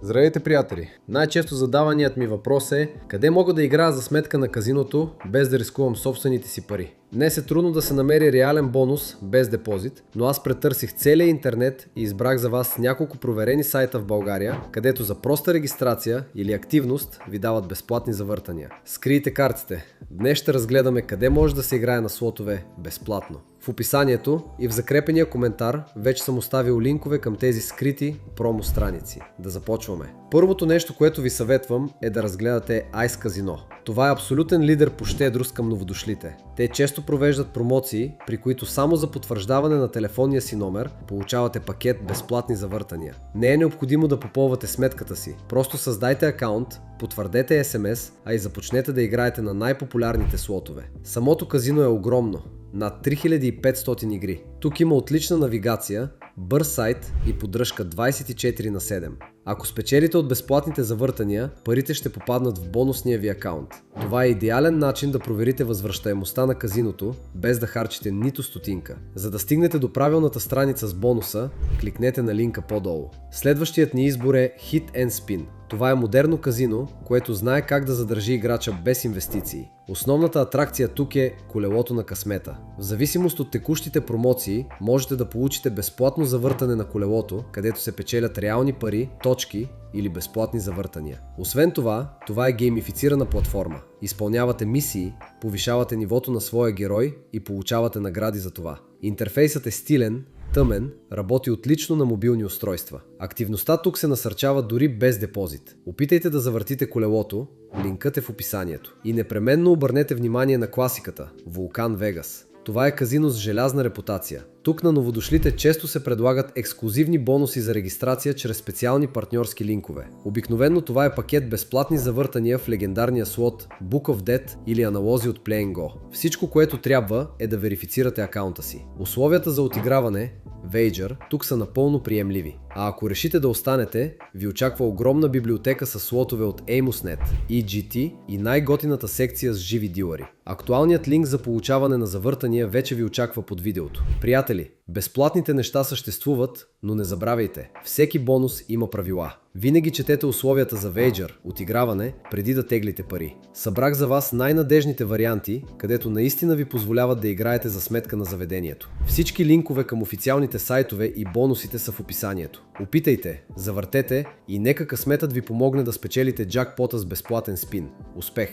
Здравейте, приятели! Най-често задаваният ми въпрос е: къде мога да играя за сметка на казиното, без да рискувам собствените си пари? Днес е трудно да се намери реален бонус без депозит, но аз претърсих целия интернет и избрах за вас няколко проверени сайта в България, където за проста регистрация или активност ви дават безплатни завъртания. Скрийте картите! Днес ще разгледаме къде може да се играе на слотове безплатно. В описанието и в закрепения коментар вече съм оставил линкове към тези скрити промо страници. Да започваме. Първото нещо, което ви съветвам, е да разгледате Ice Casino. Това е абсолютен лидер по щедрост към новодошлите. Те често провеждат промоции, при които само за потвърждаване на телефонния си номер получавате пакет безплатни завъртания. Не е необходимо да попълвате сметката си. Просто създайте акаунт, потвърдете SMS, а и започнете да играете на най-популярните слотове. Самото казино е огромно. Над 3500 игри. Тук има отлична навигация, бърз сайт и поддръжка 24/7. Ако спечелите от безплатните завъртания, парите ще попаднат в бонусния ви акаунт. Това е идеален начин да проверите възвръщаемостта на казиното, без да харчите нито стотинка. За да стигнете до правилната страница с бонуса, кликнете на линка по-долу. Следващият ни избор е Hit and Spin. Това е модерно казино, което знае как да задържи играча без инвестиции. Основната атракция тук е колелото на късмета. В зависимост от текущите промоции, можете да получите безплатно завъртане на колелото, където се печелят реални пари, точки или безплатни завъртания. Освен това, това е геймифицирана платформа. Изпълнявате мисии, повишавате нивото на своя герой и получавате награди за това. Интерфейсът е стилен, тъмен, работи отлично на мобилни устройства. Активността тук се насърчава дори без депозит. Опитайте да завъртите колелото, линкът е в описанието. И непременно обърнете внимание на класиката – Вулкан Вегас. Това е казино с желязна репутация. Тук на новодошлите често се предлагат ексклузивни бонуси за регистрация чрез специални партньорски линкове. Обикновено това е пакет безплатни завъртания в легендарния слот Book of Dead или аналози от Play and Go. Всичко, което трябва, е да верифицирате акаунта си. Условията за отиграване Wager тук са напълно приемливи. А ако решите да останете, ви очаква огромна библиотека с слотове от AimosNet, EGT и най-готината секция с живи дилъри. Актуалният линк за получаване на завъртания вече ви очаква под видеото. Приятели, безплатните неща съществуват, но не забравяйте, всеки бонус има правила. Винаги четете условията за Wager, отиграване, преди да теглите пари. Събрах за вас най-надежните варианти, където наистина ви позволяват да играете за сметка на заведението. Всички линкове към официалните сайтове и бонусите са в описанието. Опитайте, завъртете и нека късметът ви помогне да спечелите джакпота с безплатен спин. Успех!